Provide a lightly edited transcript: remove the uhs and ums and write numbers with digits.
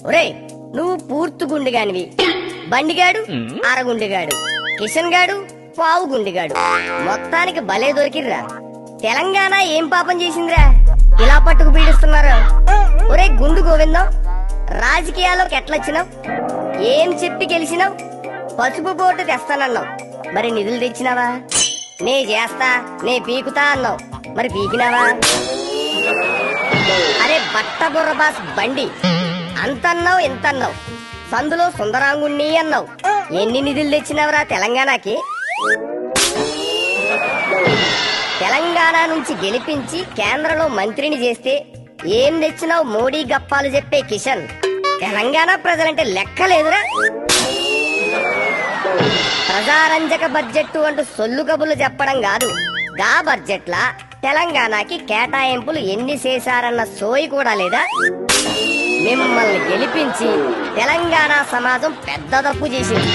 ఒరే నువ్వు పూర్తి గుండెగానివి, బండిగాడు అరగుండెగాడు, కిషన్ గాడు పావు గుండెగాడు, మొత్తానికి భలే దొరికిర్రా. తెలంగాణ ఏం పాపం చేసిందిరా ఇలా పట్టుకు పీడిస్తున్నారు? ఒరే గుండు గోవిందం, రాజకీయాల్లోకి ఎట్లొచ్చినావు? ఏం చెప్పి గెలిచినావు? పసుపు బోటు తెస్తానన్నావు, మరి నిధులు తెచ్చినావా? నే చేస్తా నే పీకుతా అన్నావు, మరి పీకినావా? అరే బట్ట బుర్ర బాస్ బండి, అంతన్నావు ఇంతన్నావు, సందులో సుందరాంగుణ్ణి అన్నావు. ఎన్ని నిధులు తెచ్చినావురా తెలంగాణకి? తెలంగాణ నుంచి గెలిపించి కేంద్రంలో మంత్రిని చేస్తే ఏం తెచ్చినావు మోడీ గప్పాలు చెప్పే కిషన్? తెలంగాణ ప్రజలంటే లెక్కలేదురా. ప్రజారంజక బడ్జెట్ అంటూ సొల్లు కబుర్లు చెప్పడం కాదు, గా బడ్జెట్ల తెలంగాణకి కేటాయింపులు ఎన్ని చేశారన్న సోయి కూడా లేదా? మిమ్మల్ని గెలిపించి తెలంగాణ సమాజం పెద్ద తప్పు చేసింది.